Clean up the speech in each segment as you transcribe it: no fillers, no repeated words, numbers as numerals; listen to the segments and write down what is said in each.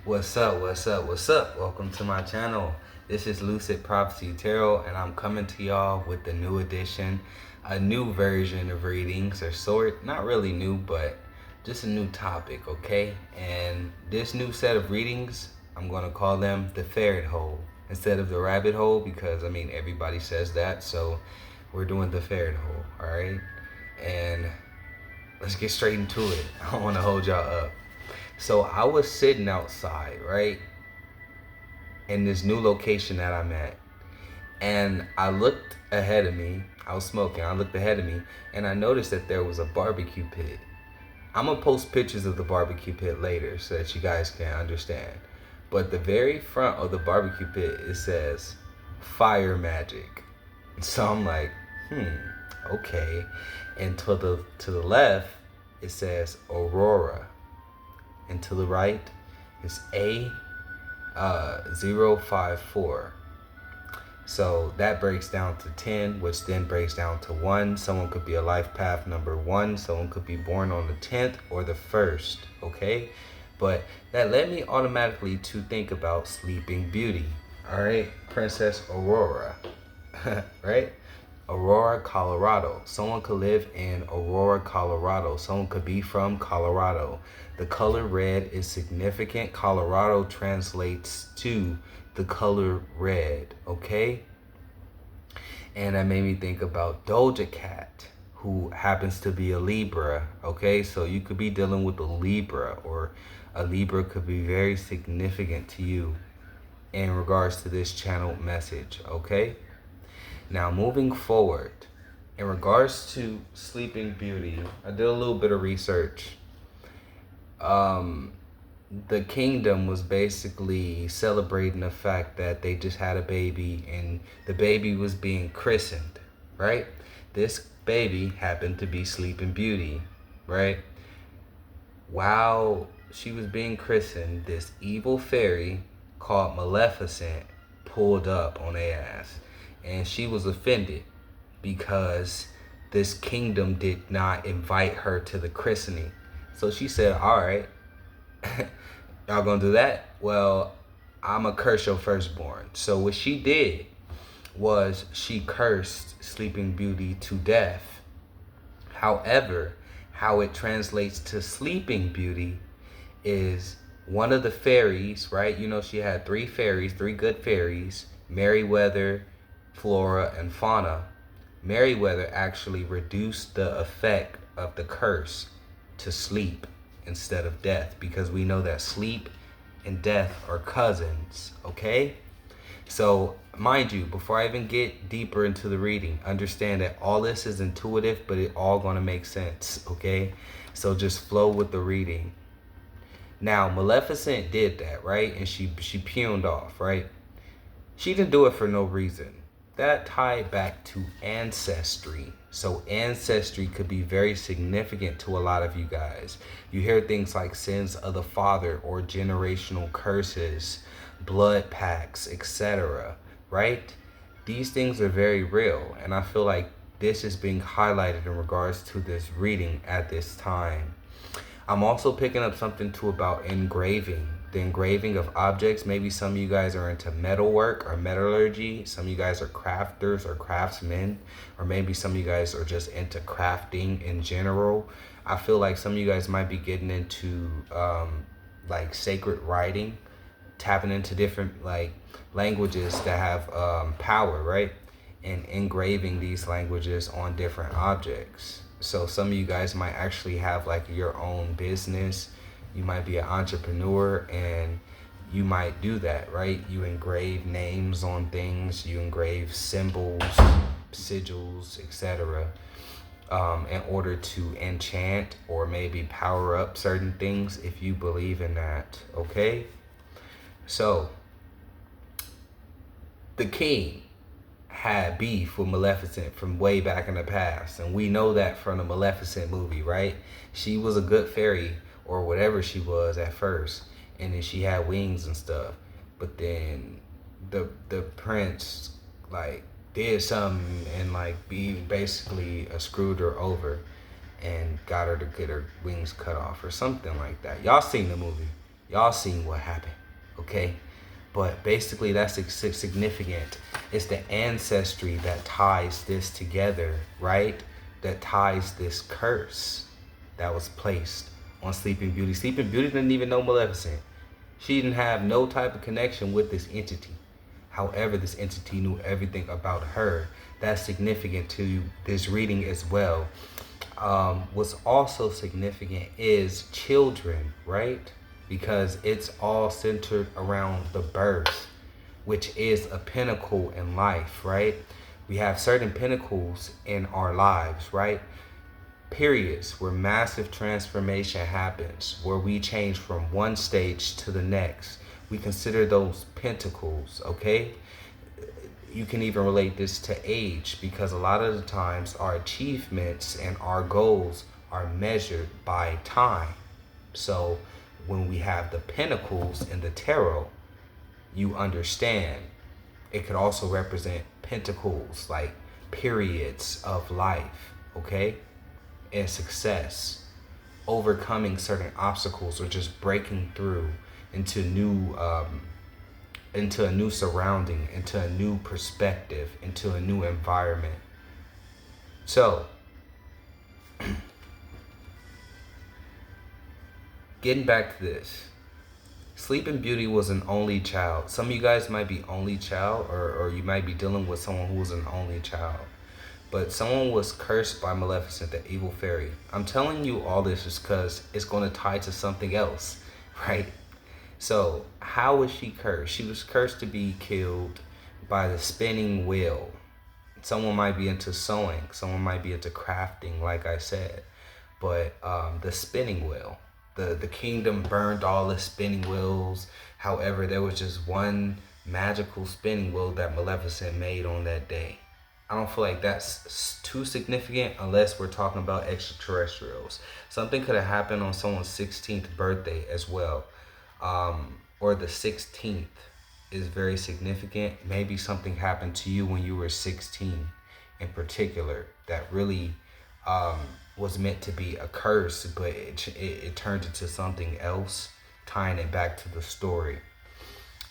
What's up? What's up? What's up? Welcome to my channel. This is Lucidprophecytarot, and I'm coming to y'all with the new edition, a new version of readings, or sort, not really new, but just a new topic, okay? And this new set of readings, I'm gonna call them the ferret hole instead of the rabbit hole, because I mean everybody says that, so we're doing the ferret hole, all right? And let's get straight into it. I don't want to hold y'all up. So I was sitting outside, right, in this new location that I'm at, and I looked ahead of me. I was smoking. I looked ahead of me, and I noticed that there was a barbecue pit. I'm gonna post pictures of the barbecue pit later so that you guys can understand. But the very front of the barbecue pit, it says fire magic. So I'm like, okay. And to the left, it says Aurora. And to the right is A054. So that breaks down to 10, which then breaks down to 1. Someone could be a life path number 1. Someone could be born on the 10th or the 1st, okay? But that led me automatically to think about Sleeping Beauty, all right? Princess Aurora, right? Aurora, Colorado. Someone could live in Aurora, Colorado. Someone could be from Colorado. The color red is significant. Colorado translates to the color red, okay? And that made me think about Doja Cat, who happens to be a Libra, okay? So you could be dealing with a Libra, or a Libra could be very significant to you in regards to this channel message, okay? Now, moving forward, in regards to Sleeping Beauty, I did a little bit of research. The kingdom was basically celebrating the fact that they just had a baby and the baby was being christened, right? This baby happened to be Sleeping Beauty, right? While she was being christened, this evil fairy called Maleficent pulled up on their ass. And she was offended because this kingdom did not invite her to the christening. So she said, all right, y'all gonna do that? Well, I'm gonna curse your firstborn. So what she did was she cursed Sleeping Beauty to death. However, how it translates to Sleeping Beauty is one of the fairies, right? You know, she had 3 fairies, 3 good fairies, Merryweather, Flora, and Fauna. Merryweather actually reduced the effect of the curse to sleep instead of death, because we know that sleep and death are cousins, okay? So, mind you, before I even get deeper into the reading, understand that all this is intuitive, but it all gonna make sense, okay? So just flow with the reading. Now, Maleficent did that, right? And she peoned off, right? She didn't do it for no reason. That tied back to ancestry. So ancestry could be very significant to a lot of you guys. You hear things like sins of the father or generational curses, blood pacts, etc., right? These things are very real, and I feel like this is being highlighted in regards to this reading at this time. I'm also picking up something too about engraving. The engraving of objects. Maybe some of you guys are into metalwork or metallurgy. Some of you guys are crafters or craftsmen. Or maybe some of you guys are just into crafting in general. I feel like some of you guys might be getting into like sacred writing. Tapping into different like languages that have power, right? And engraving these languages on different objects. So some of you guys might actually have like your own business. You might be an entrepreneur and you might do that, right? You engrave names on things, you engrave symbols, sigils, etc. In order to enchant or maybe power up certain things if you believe in that, okay? So, the king had beef with Maleficent from way back in the past. And we know that from the Maleficent movie, right? She was a good fairy or whatever she was at first. And then she had wings and stuff. But then the prince like did something and like basically screwed her over and got her to get her wings cut off or something like that. Y'all seen the movie. Y'all seen what happened, okay? But basically that's significant. It's the ancestry that ties this together, right? That ties this curse that was placed on Sleeping Beauty. Sleeping Beauty didn't even know Maleficent. She didn't have no type of connection with this entity. However, this entity knew everything about her. That's significant to this reading as well. What's also significant is children, right? Because it's all centered around the birth, which is a pinnacle in life, right? We have certain pinnacles in our lives, right? Periods where massive transformation happens, where we change from one stage to the next. We consider those pentacles, okay? You can even relate this to age, because a lot of the times our achievements and our goals are measured by time. So when we have the pentacles in the tarot, you understand it could also represent pentacles, like periods of life, okay? And success, overcoming certain obstacles, or just breaking through into a new surrounding, into a new perspective, into a new environment. So getting back to this, Sleeping Beauty was an only child. Some of you guys might be only child, or you might be dealing with someone who was an only child. But someone was cursed by Maleficent, the evil fairy. I'm telling you all this is because it's going to tie to something else, right? So how was she cursed? She was cursed to be killed by the spinning wheel. Someone might be into sewing. Someone might be into crafting, like I said. But the spinning wheel. The kingdom burned all the spinning wheels. However, there was just one magical spinning wheel that Maleficent made on that day. I don't feel like that's too significant unless we're talking about extraterrestrials. Something could have happened on someone's 16th birthday as well. Or the 16th is very significant. Maybe something happened to you when you were 16 in particular that really was meant to be a curse, but it turned into something else, tying it back to the story.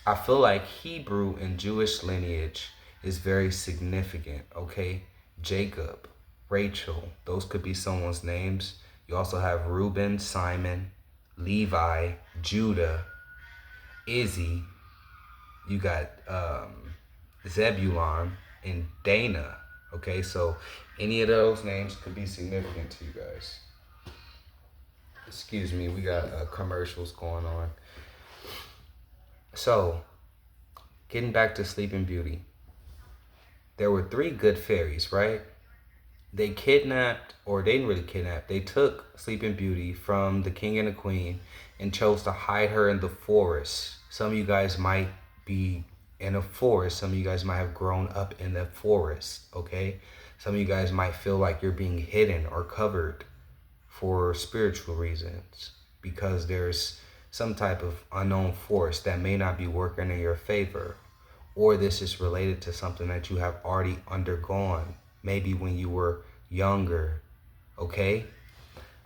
I feel like Hebrew and Jewish lineage is very significant, okay? Jacob, Rachel, those could be someone's names. You also have Reuben, Simon, Levi, Judah, Izzy. You got Zebulon and Dana, okay? So any of those names could be significant to you guys. Excuse me, we got commercials going on. So, getting back to Sleeping Beauty. There were 3 good fairies, right? They kidnapped, or they didn't really kidnap, they took Sleeping Beauty from the king and the queen and chose to hide her in the forest. Some of you guys might be in a forest. Some of you guys might have grown up in the forest, okay? Some of you guys might feel like you're being hidden or covered for spiritual reasons, because there's some type of unknown force that may not be working in your favor. Or this is related to something that you have already undergone, maybe when you were younger, okay?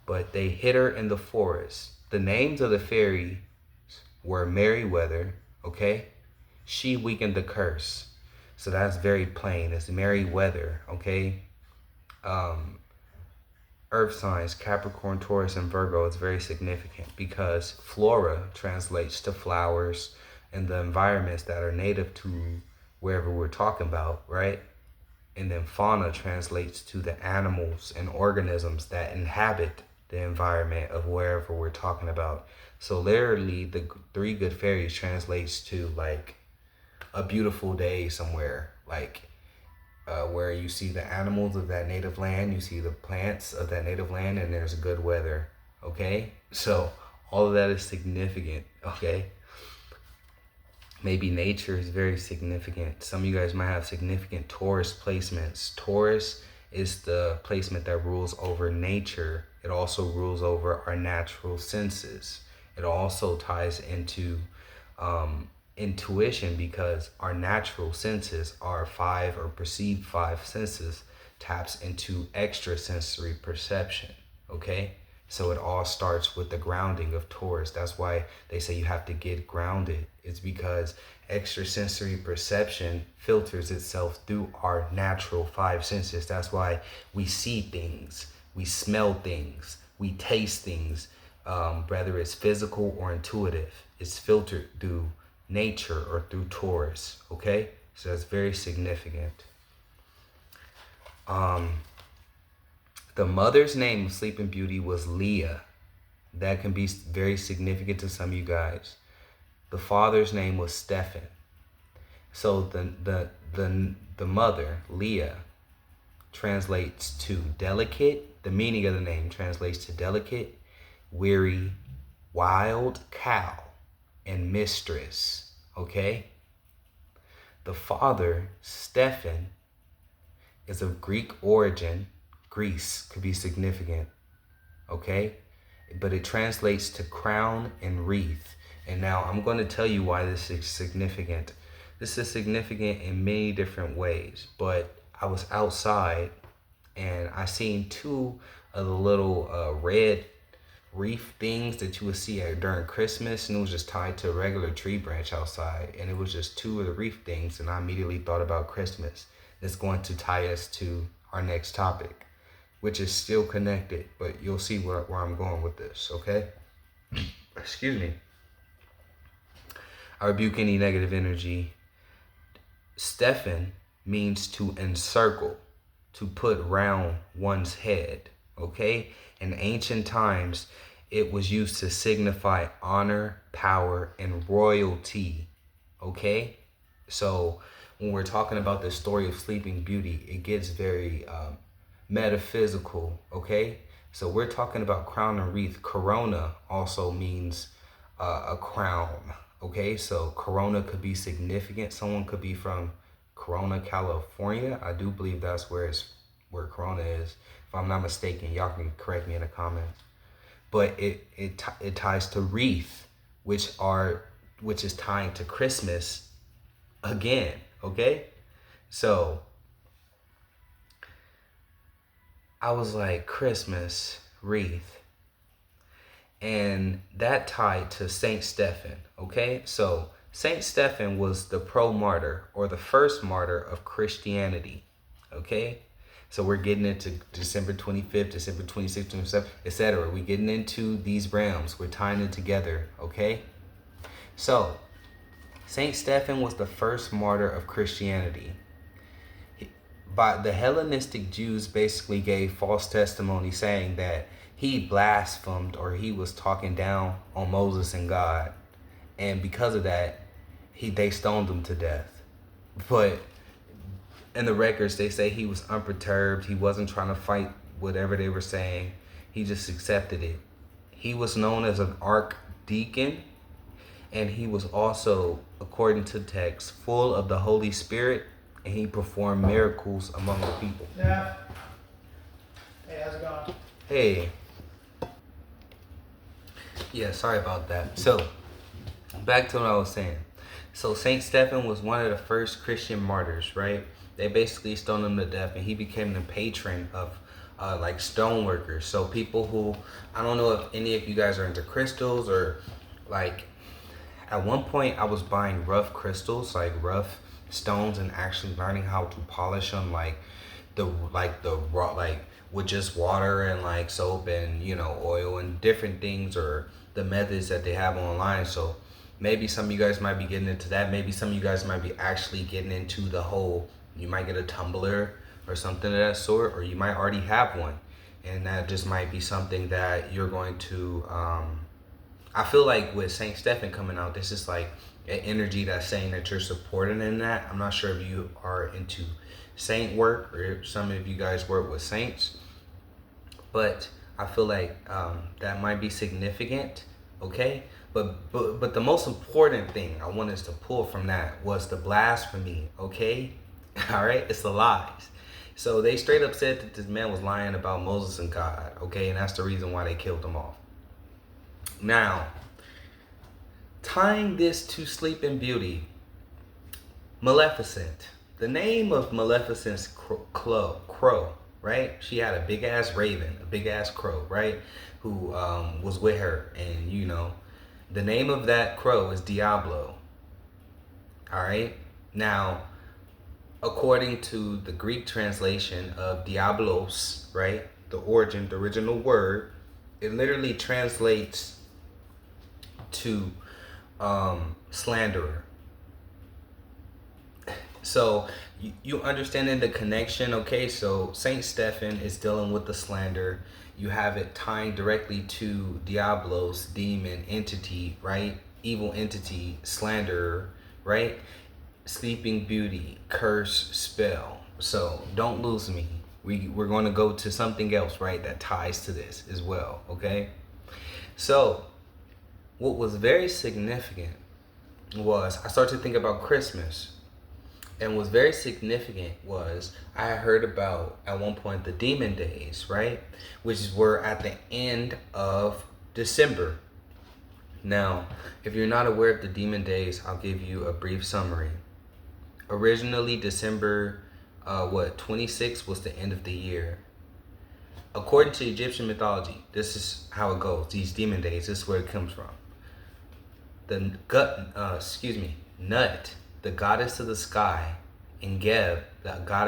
But they hid her in the forest. The names of the fairies were Merryweather, okay? She weakened the curse. So that's very plain. It's Merryweather, okay? Earth signs, Capricorn, Taurus, and Virgo is very significant because flora translates to flowers and the environments that are native to wherever we're talking about, right? And then fauna translates to the animals and organisms that inhabit the environment of wherever we're talking about. So literally the 3 good fairies translates to like a beautiful day somewhere, like where you see the animals of that native land, you see the plants of that native land, and there's good weather, okay? So all of that is significant, okay? Maybe nature is very significant. Some of you guys might have significant Taurus placements. Taurus is the placement that rules over nature. It also rules over our natural senses. It also ties into intuition, because our natural senses, our 5 or perceived 5 senses, taps into extrasensory perception, okay? So it all starts with the grounding of Taurus. That's why they say you have to get grounded. It's because extrasensory perception filters itself through our natural five senses. That's why we see things, we smell things, we taste things, whether it's physical or intuitive. It's filtered through nature or through Taurus, okay? So that's very significant. The mother's name of Sleeping Beauty was Leah. That can be very significant to some of you guys. The father's name was Stephen. So the mother, Leah, translates to delicate. The meaning of the name translates to delicate, weary, wild cow, and mistress. Okay? The father, Stephen, is of Greek origin. Greece could be significant, okay? But it translates to crown and wreath. And now I'm going to tell you why this is significant. This is significant in many different ways, but I was outside and I seen two of the little red wreath things that you would see during Christmas, and it was just tied to a regular tree branch outside, and it was just two of the wreath things, and I immediately thought about Christmas. It's going to tie us to our next topic, which is still connected, but you'll see where I'm going with this, okay? Excuse me. I rebuke any negative energy. Stephen means to encircle, to put round one's head, okay? In ancient times, it was used to signify honor, power, and royalty, okay? So when we're talking about the story of Sleeping Beauty, it gets very metaphysical, okay? So we're talking about crown and wreath. Corona also means a crown, okay? So Corona could be significant. Someone could be from Corona, California. I do believe that's where Corona is. If I'm not mistaken, y'all can correct me in the comments. But it ties to wreath, which is tying to Christmas again, okay? So I was like, Christmas, wreath. And that tied to Saint Stephen, okay? So Saint Stephen was the pro-martyr, or the first martyr of Christianity, okay? So we're getting into December 25th, December 26th, 27th, etc. We're getting into these realms. We're tying it together, okay? So Saint Stephen was the first martyr of Christianity. But the Hellenistic Jews basically gave false testimony saying that he blasphemed, or he was talking down on Moses and God. And because of that, they stoned him to death. But in the records, they say he was unperturbed. He wasn't trying to fight whatever they were saying. He just accepted it. He was known as an archdeacon, and he was also, according to text, full of the Holy Spirit, and he performed miracles among the people. Yeah. Hey, how's it going? Hey. Yeah, sorry about that. So, back to what I was saying. So, Saint Stephen was one of the first Christian martyrs, right? They basically stoned him to death, and he became the patron of like stoneworkers. So people who, I don't know if any of you guys are into crystals, or like at one point I was buying rough crystals, like rough stones, and actually learning how to polish them, like the raw, like with just water and like soap and, you know, oil and different things, or the methods that they have online. So maybe some of you guys might be getting into that. Maybe some of you guys might be actually getting into the whole, you might get a tumbler or something of that sort, or you might already have one, and that just might be something that you're going to I feel like with Saint Stephen coming out, this is like an energy that's saying that you're supporting in that. I'm not sure if you are into saint work, or if some of you guys work with saints, but I feel like that might be significant, okay? But the most important thing I wanted us to pull from that was the blasphemy, okay? All right, it's the lies. So they straight up said that this man was lying about Moses and God, okay? And that's the reason why they killed him off. Now, tying this to Sleeping Beauty, Maleficent. The name of Maleficent's crow. right? She had a big ass raven, a big ass crow, right? Who was with her. And you know, the name of that crow is Diablo. All right. Now, according to the Greek translation of diablos, right? The origin, the original word, it literally translates to slanderer. So you understanding the connection, okay? So Saint Stephen is dealing with the slander. You have it tying directly to Diablos, demon entity, right? Evil entity, slanderer, right? Sleeping Beauty, curse, spell. So don't lose me. We're going to go to something else, right? That ties to this as well, okay? So what was very significant was I started to think about Christmas. And what's very significant was I heard about at one point the demon days, right? Which were at the end of December. Now, if you're not aware of the demon days, I'll give you a brief summary. Originally, December 26th was the end of the year. According to Egyptian mythology, this is how it goes. These demon days, this is where it comes from. The Nut, the goddess of the sky, and Geb, the god,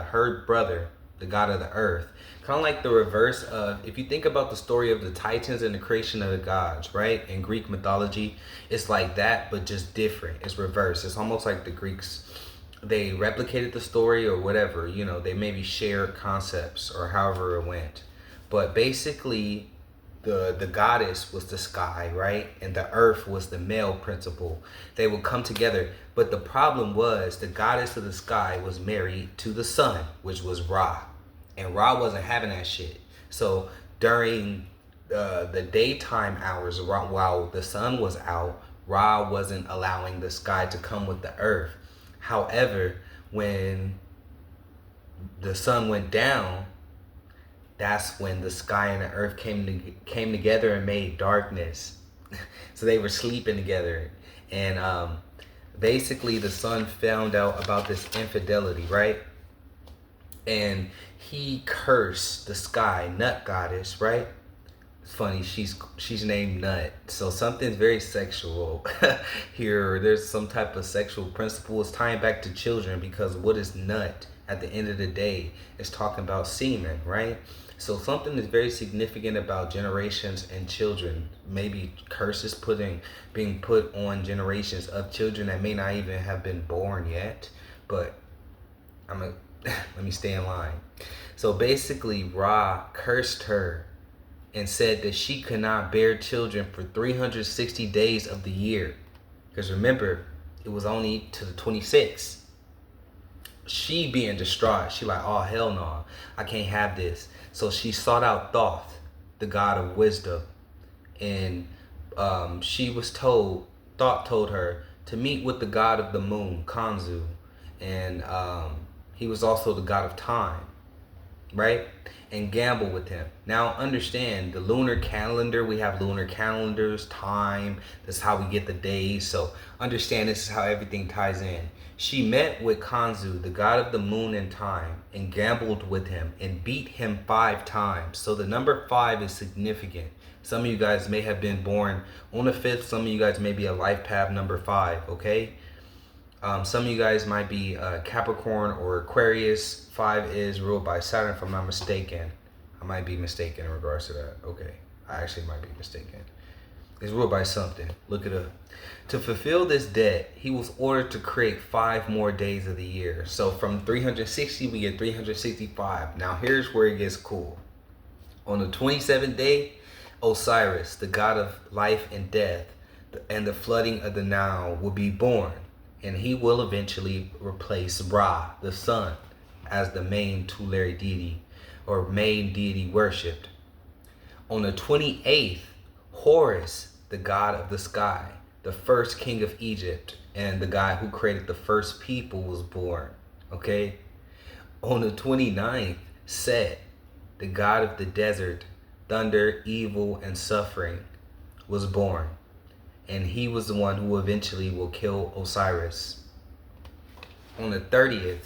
her brother, the god of the earth. Kind of like the reverse of, if you think about the story of the Titans and the creation of the gods, right? In Greek mythology, it's like that, but just different. It's reverse. It's almost like the Greeks, they replicated the story or whatever, you know, they maybe shared concepts or however it went. But basically, the goddess was the sky, right? And the earth was the male principle. They would come together. But the problem was the goddess of the sky was married to the sun, which was Ra. And Ra wasn't having that shit. So during the daytime hours, while the sun was out, Ra wasn't allowing the sky to come with the earth. However, when the sun went down, that's when the sky and the earth came together and made darkness. So they were sleeping together. And basically the sun found out about this infidelity, right? And he cursed the sky, Nut goddess, right? It's funny, she's named Nut. So something's very sexual here. There's some type of sexual principle. It's tying back to children, because what is nut at the end of the day is talking about semen, right? So something is very significant about generations and children. Maybe curses being put on generations of children that may not even have been born yet. But let me stay in line. So basically, Ra cursed her and said that she could not bear children for 360 days of the year. Because remember, it was only to the 26th. She being distraught, she like, oh hell no, I can't have this. So she sought out Thoth, the god of wisdom, and Thoth told her to meet with the god of the moon, Kanzu, and he was also the god of time, right? And gamble with him. Now understand, the lunar calendar, we have lunar calendars, time, that's how we get the days. So understand, this is how everything ties in. She met with Kanzu, the god of the moon and time, and gambled with him and beat him 5 times. So the number 5 is significant. Some of you guys may have been born on the 5th. Some of you guys may be a life path number 5, okay? Some of you guys might be Capricorn or Aquarius. 5 is ruled by Saturn, if I'm not mistaken. I might be mistaken in regards to that. Okay, I actually might be mistaken. It's ruled by something. Look it up. To fulfill this debt, he was ordered to create 5 more days of the year. So from 360, we get 365. Now here's where it gets cool. On the 27th day, Osiris, the god of life and death, and the flooding of the Nile will be born. And he will eventually replace Ra, the sun, as the main tulare deity or main deity worshipped. On the 28th, Horus, the god of the sky, the first king of Egypt, and the guy who created the first people, was born. Okay? On the 29th, Set, the god of the desert, thunder, evil, and suffering, was born. And he was the one who eventually will kill Osiris. On the 30th,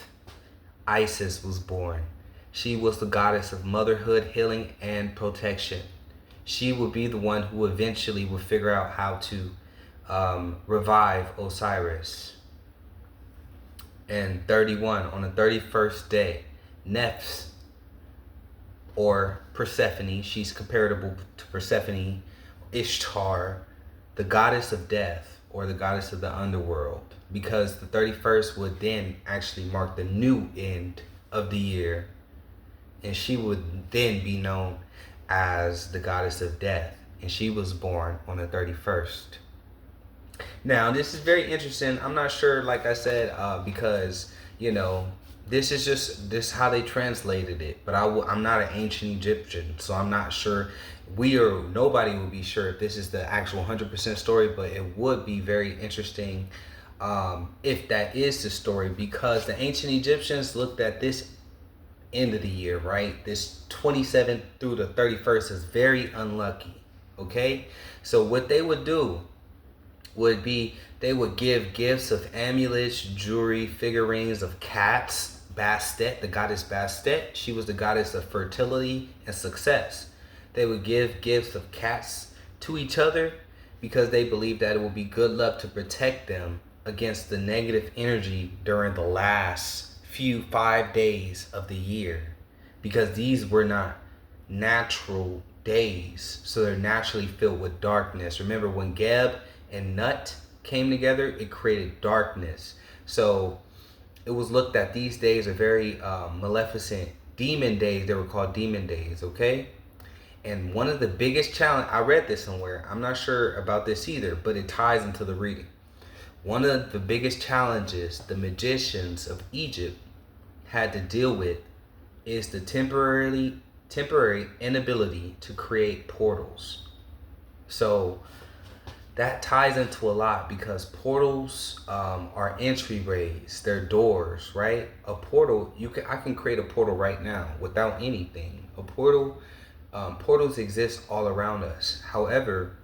Isis was born. She was the goddess of motherhood, healing, and protection. She would be the one who eventually would figure out how to revive Osiris. And 31, on the 31st day, Nephs, or Persephone, she's comparable to Persephone, Ishtar, the goddess of death, or the goddess of the underworld, because the 31st would then actually mark the new end of the year, and she would then be known as the goddess of death, and she was born on the 31st. Now, this is very interesting. I'm not sure, like I said, because, you know, this is how they translated it. But I'm not an ancient Egyptian, so I'm not sure. Nobody will be sure if this is the actual 100% story, but it would be very interesting if that is the story, because the ancient Egyptians looked at this end of the year, right? This 27th through the 31st is very unlucky, okay? So what they would do would be they would give gifts of amulets, jewelry, figurines of cats. Bastet, the goddess Bastet, she was the goddess of fertility and success. They would give gifts of cats to each other because they believed that it would be good luck to protect them against the negative energy during the last 5 days of the year, because these were not natural days, so they're naturally filled with darkness. Remember, when Geb and Nut came together, it created darkness. So it was looked at these days are very maleficent demon days. They were called demon days, okay? And one of the biggest challenge, I read this somewhere, I'm not sure about this either, but it ties into the reading. One of the biggest challenges the magicians of Egypt had to deal with is the temporary inability to create portals. So that ties into a lot, because portals are entryways, they're doors, right? A portal, I can create a portal right now without anything. A portal, portals exist all around us. However,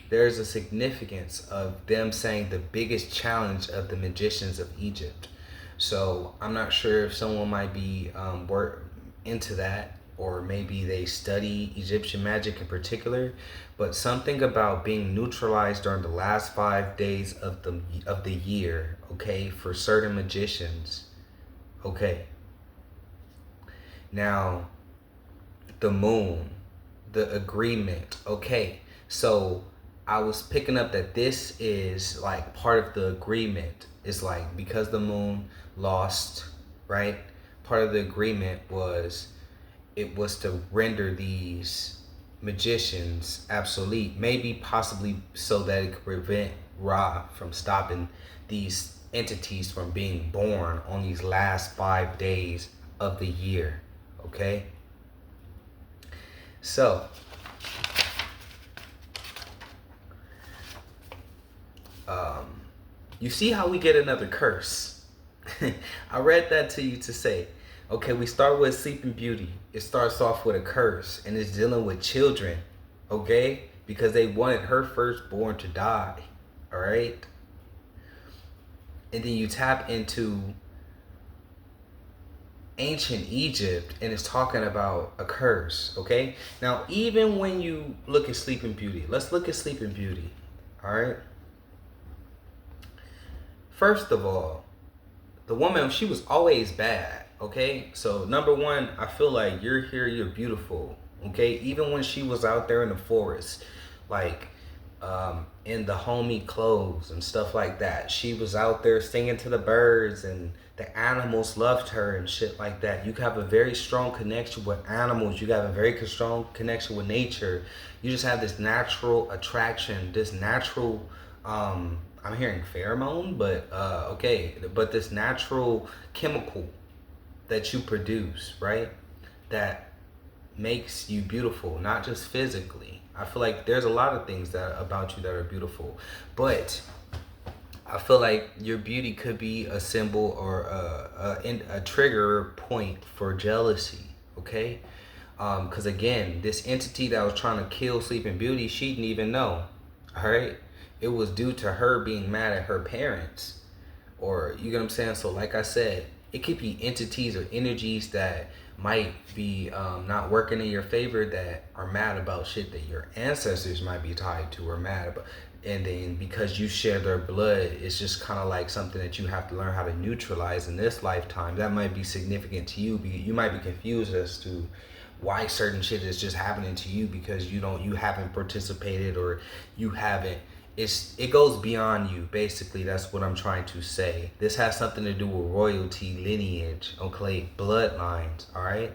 there's a significance of them saying the biggest challenge of the magicians of Egypt. So I'm not sure if someone might be into that, or maybe they study Egyptian magic in particular, but something about being neutralized during the last 5 days of the year, okay, for certain magicians, okay. Now, the moon, the agreement, okay. So I was picking up that this is like part of the agreement. It's like, because the moon lost, right? Part of the agreement was, it was to render these magicians obsolete, maybe possibly so that it could prevent Ra from stopping these entities from being born on these last 5 days of the year, okay? So, you see how we get another curse. I read that to you to say, okay, we start with Sleeping Beauty. It starts off with a curse, and it's dealing with children, okay? Because they wanted her firstborn to die, all right? And then you tap into ancient Egypt, and it's talking about a curse, okay? Now, even when you look at Sleeping Beauty, let's look at Sleeping Beauty, all right? First of all, the woman, she was always bad, okay? So number one, I feel like you're here, you're beautiful, okay? Even when she was out there in the forest, like in the homey clothes and stuff like that, she was out there singing to the birds, and the animals loved her and shit like that. You have a very strong connection with animals. You have a very strong connection with nature. You just have this natural attraction, this natural, I'm hearing pheromone, but okay, but this natural chemical that you produce, right? That makes you beautiful, not just physically. I feel like there's a lot of things that about you that are beautiful, but I feel like your beauty could be a symbol or a trigger point for jealousy, okay? Because again, this entity that was trying to kill Sleeping Beauty, she didn't even know, all right? It was due to her being mad at her parents, or you get what I'm saying? So like I said, it could be entities or energies that might be not working in your favor, that are mad about shit that your ancestors might be tied to or mad about. And then because you share their blood, it's just kind of like something that you have to learn how to neutralize in this lifetime. That might be significant to you. You might be confused as to why certain shit is just happening to you, because you haven't participated, or you haven't. It goes beyond you. Basically, that's what I'm trying to say. This has something to do with royalty, lineage, okay, bloodlines. All right.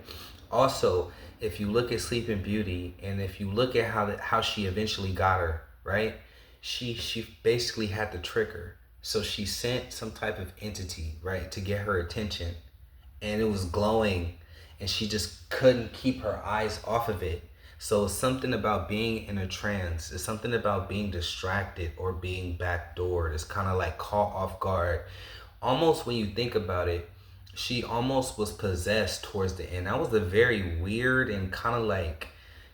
Also, if you look at Sleeping Beauty, and if you look at how she eventually got her, right? She basically had to trick her. So she sent some type of entity, right, to get her attention, and it was glowing, and she just couldn't keep her eyes off of it. So it's something about being in a trance. It's something about being distracted or being backdoored. It's kind of like caught off guard. Almost when you think about it, she almost was possessed towards the end. That was a very weird and kind of like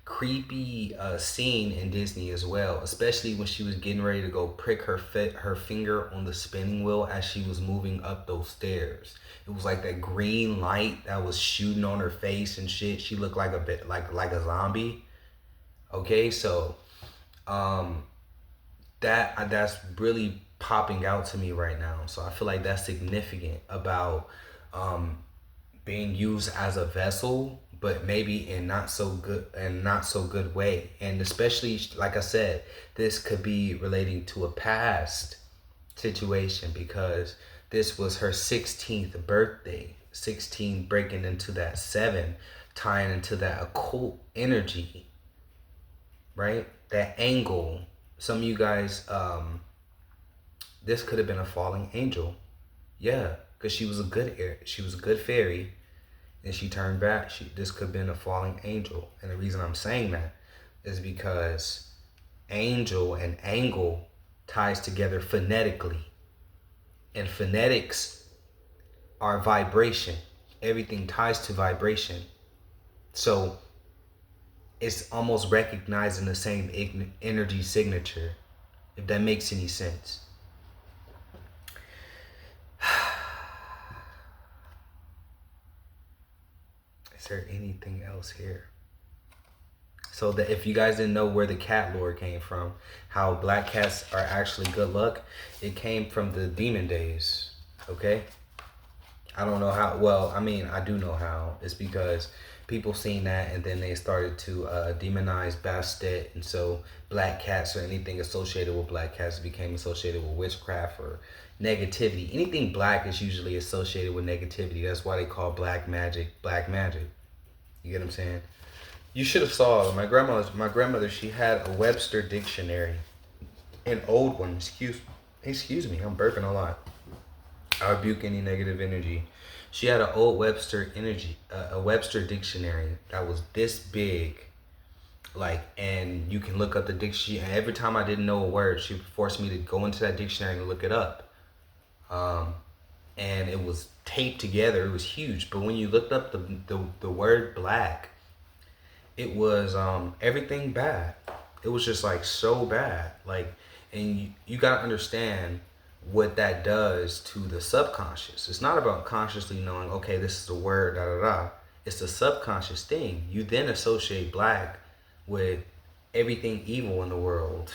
creepy scene in Disney as well, especially when she was getting ready to go prick her finger on the spinning wheel as she was moving up those stairs. It was like that green light that was shooting on her face and shit. She looked like a bit like a zombie. Okay, so that's really popping out to me right now. So I feel like that's significant about being used as a vessel, but maybe in not so good way. And especially, like I said, this could be relating to a past situation, because this was her 16th birthday. 16 breaking into that 7, tying into that occult energy, right? That angle. Some of you guys, this could have been a falling angel. Yeah, because she was a good fairy, and she turned back. This could have been a falling angel. And the reason I'm saying that is because angel and angle ties together phonetically. And phonetics are vibration. Everything ties to vibration. So it's almost recognizing the same energy signature, if that makes any sense. Is there anything else here? So that if you guys didn't know where the cat lore came from, how black cats are actually good luck, it came from the demon days, okay? I don't know how, well, I mean, I do know how. It's because people seen that, and then they started to demonize Bastet, and so black cats or anything associated with black cats became associated with witchcraft or negativity. Anything black is usually associated with negativity. That's why they call black magic. You get what I'm saying? You should have saw my grandmother, she had a Webster dictionary, an old one. Excuse me, I'm burping a lot. I rebuke any negative energy. She had an old Webster dictionary that was this big, like, and you can look up the dictionary. And every time I didn't know a word, she forced me to go into that dictionary and look it up. And it was taped together. It was huge. But when you looked up the word black, it was everything bad. It was just like so bad. Like, and you gotta understand what that does to the subconscious. It's not about consciously knowing, okay, this is the word, da da da. It's the subconscious thing. You then associate black with everything evil in the world.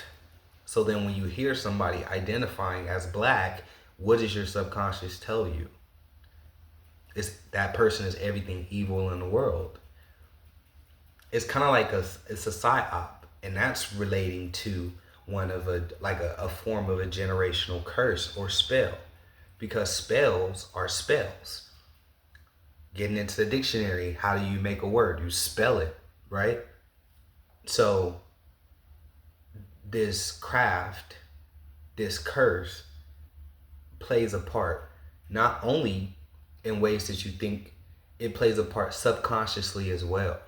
So then when you hear somebody identifying as black, what does your subconscious tell you? It's that person is everything evil in the world. It's kind of like it's a psyop, and that's relating to one of a form of a generational curse or spell, because spells are spells. Getting into the dictionary, how do you make a word? You spell it, right? So this craft, this curse plays a part not only in ways that you think, it plays a part subconsciously as well.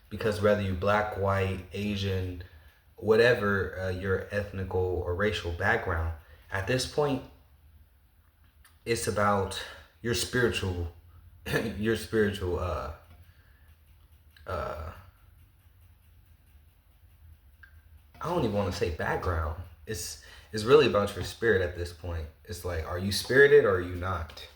Because whether you're black, white, Asian, whatever your ethnical or racial background, at this point, it's about your spiritual, I don't even want to say background. It's really about your spirit at this point. It's like, are you spirited or are you not?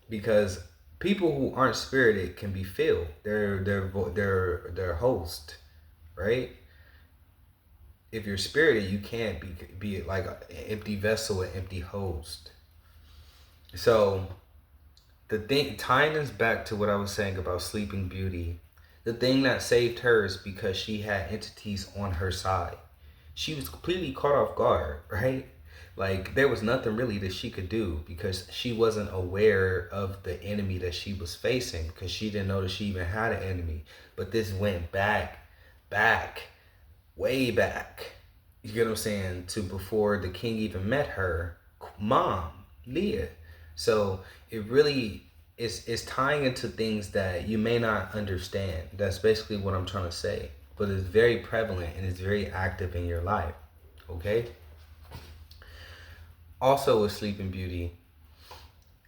Because people who aren't spirited can be filled. They're host, right? If you're spirited, you can't be like an empty vessel, an empty host. So the thing, tying this back to what I was saying about Sleeping Beauty, the thing that saved her is because she had entities on her side. She was completely caught off guard, right? Like, there was nothing really that she could do because she wasn't aware of the enemy that she was facing, because she didn't know that she even had an enemy. But this went back, way back. You get what I'm saying? To before the king even met her mom, Leah. So it really is tying into things that you may not understand. That's basically what I'm trying to say. But it's very prevalent and it's very active in your life. Okay? Also with Sleeping Beauty,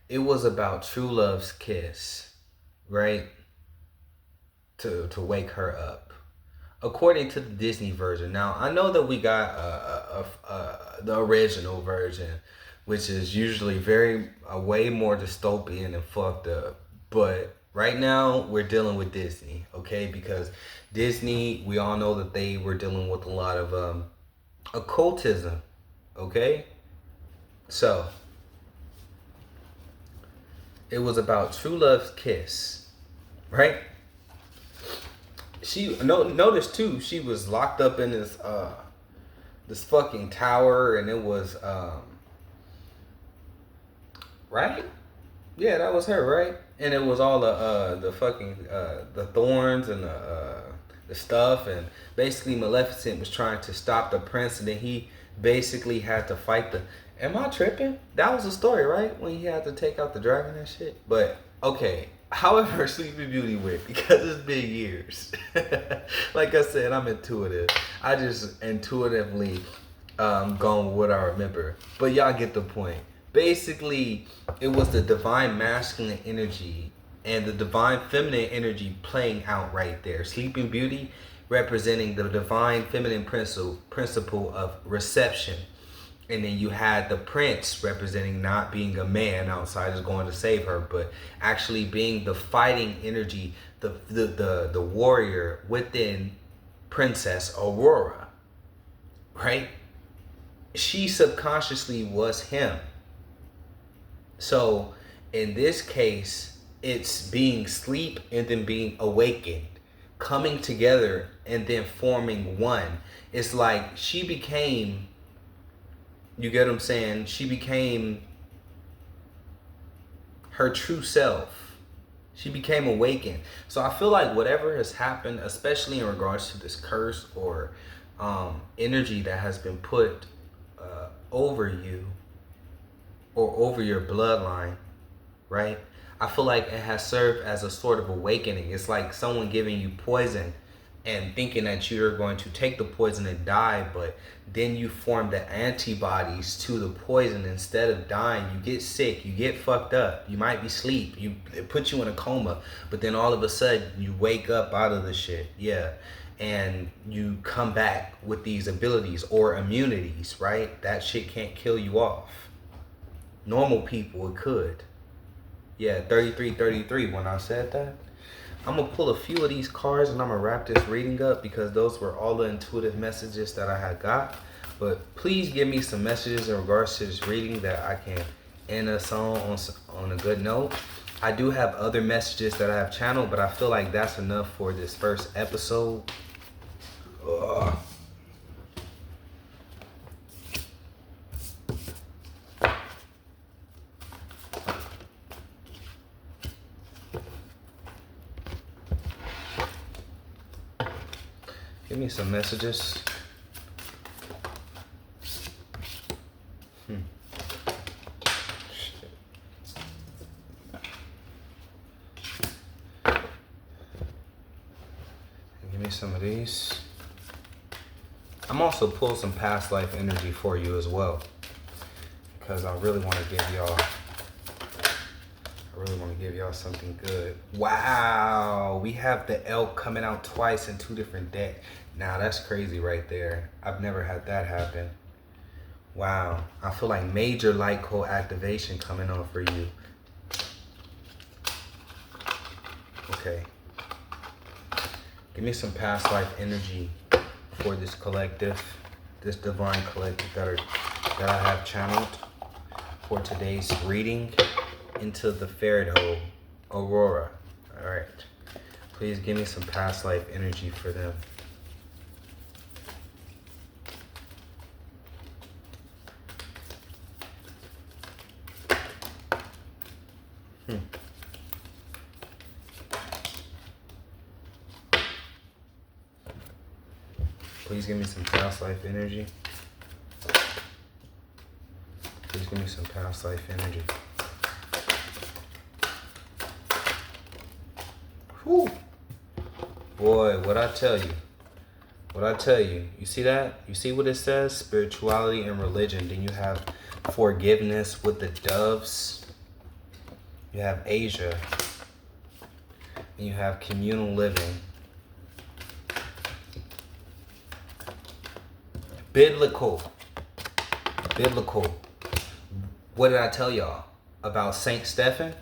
it was about true love's kiss, right? To wake her up. According to the Disney version. Now, I know that we got the original version, which is usually way more dystopian and fucked up. But right now, we're dealing with Disney, okay? Because Disney, we all know that they were dealing with a lot of occultism, okay? So, it was about true love's kiss, right? She noticed too, she was locked up in this fucking tower, and it was right? Yeah, that was her, right? And it was all the fucking the thorns and the stuff, and basically Maleficent was trying to stop the prince, and then he basically had to fight the. Am I tripping? That was the story, right? When he had to take out the dragon and shit. But okay. However, Sleeping Beauty went, because it's been years. Like I said, I'm intuitive. I just intuitively gone with what I remember. But y'all get the point. Basically, it was the divine masculine energy and the divine feminine energy playing out right there. Sleeping Beauty representing the divine feminine principle of reception. And then you had the prince representing not being a man outside is going to save her, but actually being the fighting energy, the warrior within Princess Aurora, right? She subconsciously was him. So in this case, it's being sleep and then being awakened, coming together and then forming one. It's like she became, you get what I'm saying? She became her true self. She became awakened. So I feel like whatever has happened, especially in regards to this curse or energy that has been put over you or over your bloodline, right? I feel like it has served as a sort of awakening. It's like someone giving you poison and thinking that you're going to take the poison and die, but then you form the antibodies to the poison. Instead of dying, you get sick, you get fucked up, you might be asleep, it puts you in a coma, but then all of a sudden you wake up out of the shit, yeah, and you come back with these abilities or immunities, right? That shit can't kill you off. Normal people, it could. Yeah, 3333 when I said that. I'm going to pull a few of these cards and I'm going to wrap this reading up, because those were all the intuitive messages that I had got. But please give me some messages in regards to this reading that I can end us on a good note. I do have other messages that I have channeled, but I feel like that's enough for this first episode. Ugh. Give me some messages. Shit. Give me some of these. I'm also pulling some past life energy for you as well, because I really want to give y'all something good. Wow, we have the elk coming out twice in 2 different decks. Now that's crazy right there. I've never had that happen. Wow, I feel like major light code activation coming on for you. Okay. Give me some past life energy for this collective, this divine collective that I have channeled for today's reading into the ferret hole, Aurora. All right. Please give me some past life energy for them. Please give me some past life energy. Please give me some past life energy. Whew. Boy, what I tell you. What I tell you. You see that? You see what it says? Spirituality and religion. Then you have forgiveness with the doves. You have Asia. And you have communal living. Biblical. What did I tell y'all about Saint Stephen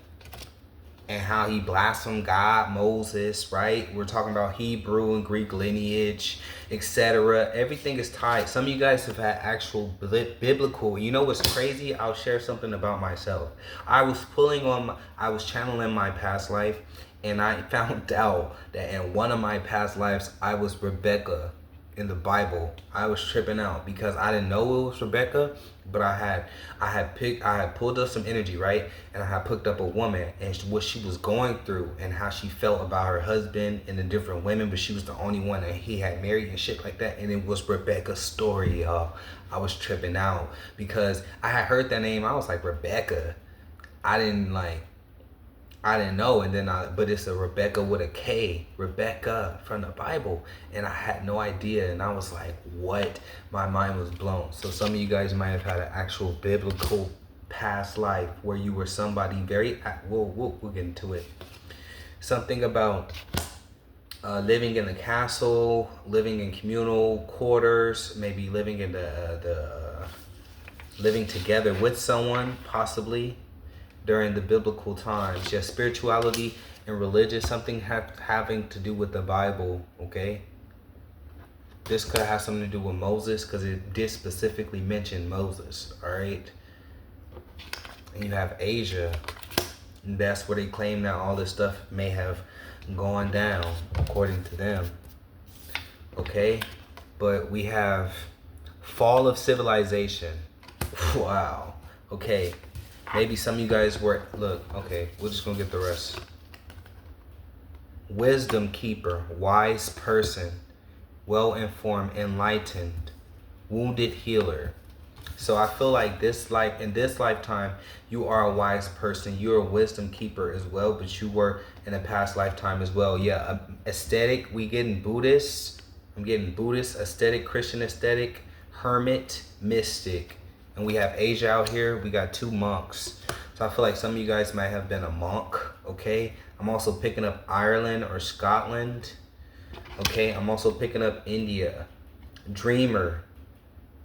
and how he blasphemed God, Moses, right? We're talking about Hebrew and Greek lineage, etc. Everything is tied. Some of you guys have had actual biblical. You know what's crazy? I'll share something about myself. I was channeling my past life, and I found out that in one of my past lives, I was Rebecca. In the Bible, I was tripping out because I didn't know it was Rebecca, but I had pulled up some energy, right? And I had picked up a woman and what she was going through and how she felt about her husband and the different women, but she was the only one that he had married and shit like that. And it was Rebecca's story, y'all. I was tripping out because I had heard that name. I was like, Rebecca. I didn't know, and then but it's a Rebecca with a K, Rebecca from the Bible, and I had no idea, and I was like, what? My mind was blown. So some of you guys might have had an actual biblical past life where you were somebody very, we'll get into it. Something about living in a castle, living in communal quarters, maybe living in living together with someone, possibly. During the biblical times, yeah, spirituality and religion, something having to do with the Bible, okay? This could have something to do with Moses because it did specifically mention Moses, all right? And you have Asia, and that's where they claim that all this stuff may have gone down, according to them, okay? But we have fall of civilization. Wow, okay. Maybe some of you guys were, look, okay, we're just gonna get the rest. Wisdom keeper, wise person, well-informed, enlightened, wounded healer. So I feel like in this lifetime, you are a wise person. You're a wisdom keeper as well, but you were in a past lifetime as well. Yeah, aesthetic, we getting Buddhist. I'm getting Buddhist, aesthetic, Christian aesthetic, hermit, mystic. And we have Asia out here. We got 2 monks. So I feel like some of you guys might have been a monk, okay? I'm also picking up Ireland or Scotland, okay? I'm also picking up India. Dreamer,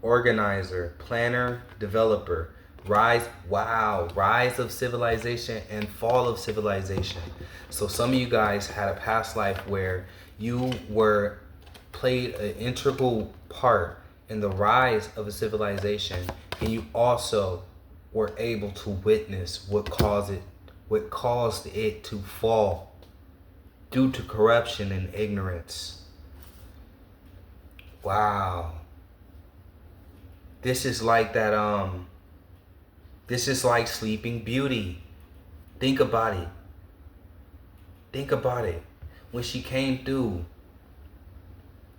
organizer, planner, developer. Rise of civilization and fall of civilization. So some of you guys had a past life where you played an integral part in the rise of a civilization, and you also were able to witness what caused it to fall due to corruption and ignorance. Wow. This is like that, this is like Sleeping Beauty. Think about it. When she came through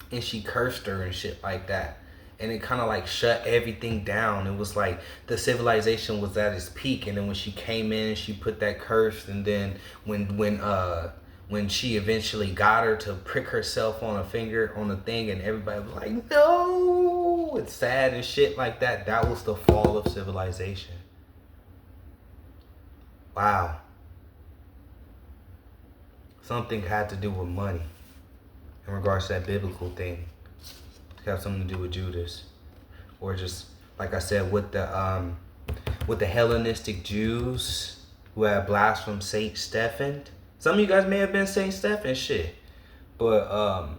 and she cursed her and shit like that. And it kind of like shut everything down. It was like the civilization was at its peak. And then when she came in, she put that curse. And then when she eventually got her to prick herself on a finger on the thing, and everybody was like, no, it's sad and shit like that. That was the fall of civilization. Wow. Something had to do with money in regards to that biblical thing. Have something to do with Judas, or just like I said with the Hellenistic Jews who had blasphemed Saint Stephen. Some of you guys may have been Saint Steph and shit. But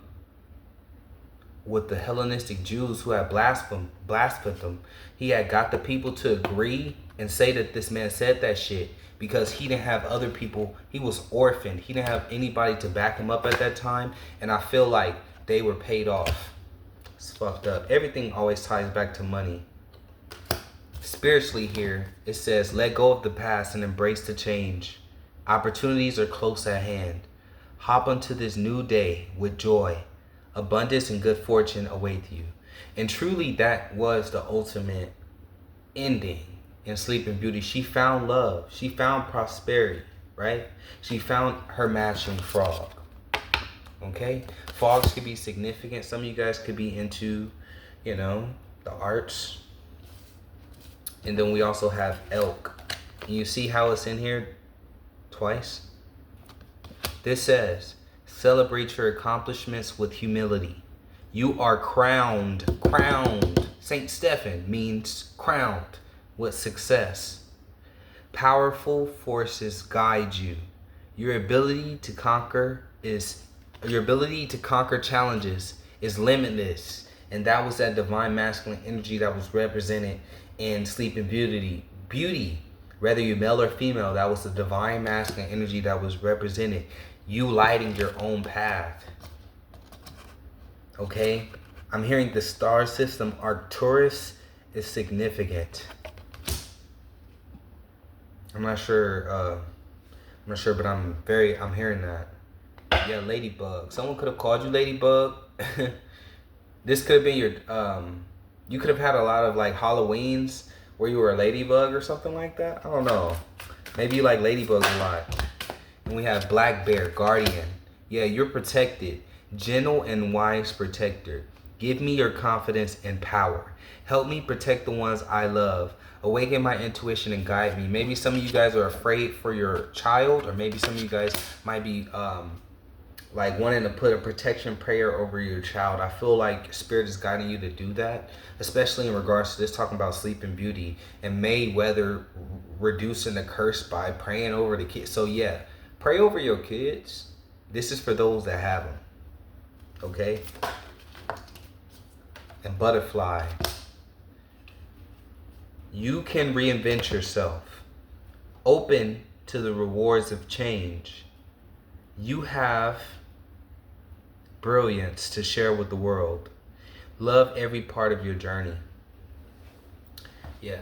with the Hellenistic Jews who had blasphemed him, he had got the people to agree and say that this man said that shit because he didn't have other people. He was orphaned. He didn't have anybody to back him up at that time. And I feel like they were paid off. It's fucked up. Everything always ties back to money. Spiritually here, it says, let go of the past and embrace the change. Opportunities are close at hand. Hop onto this new day with joy. Abundance and good fortune await you. And truly that was the ultimate ending in Sleeping Beauty. She found love. She found prosperity, right? She found her matching frog. Okay? Frogs could be significant. Some of you guys could be into, you know, the arts. And then we also have elk. And you see how it's in here twice? This says, celebrate your accomplishments with humility. You are crowned. Saint Stephen means crowned with success. Powerful forces guide you. Your ability to conquer challenges is limitless. And that was that divine masculine energy that was represented in Sleeping Beauty. Whether you're male or female, that was the divine masculine energy that was represented. You lighting your own path. Okay? I'm hearing the star system Arcturus is significant. I'm not sure, but I'm hearing that. Yeah, Ladybug. Someone could have called you Ladybug. This could have been your, you could have had a lot of like Halloweens where you were a ladybug or something like that. I don't know. Maybe you like ladybugs a lot. And we have Black Bear, Guardian. Yeah, you're protected. Gentle and wise protector. Give me your confidence and power. Help me protect the ones I love. Awaken my intuition and guide me. Maybe some of you guys are afraid for your child, or maybe some of you guys might be like wanting to put a protection prayer over your child. I feel like Spirit is guiding you to do that, especially in regards to this, talking about Sleeping Beauty and Mayweather reducing the curse by praying over the kids. So yeah, pray over your kids. This is for those that have them. Okay? And Butterfly. You can reinvent yourself. Open to the rewards of change. You have brilliance to share with the world. Love every part of your journey. Yeah.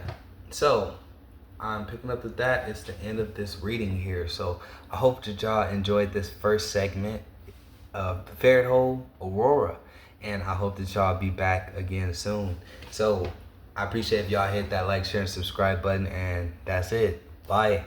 So, I'm picking up with that. It's the end of this reading here. So, I hope that y'all enjoyed this first segment of the Ferret Hole Aurora. And I hope that y'all be back again soon. So, I appreciate if y'all hit that like, share, and subscribe button. And that's it. Bye.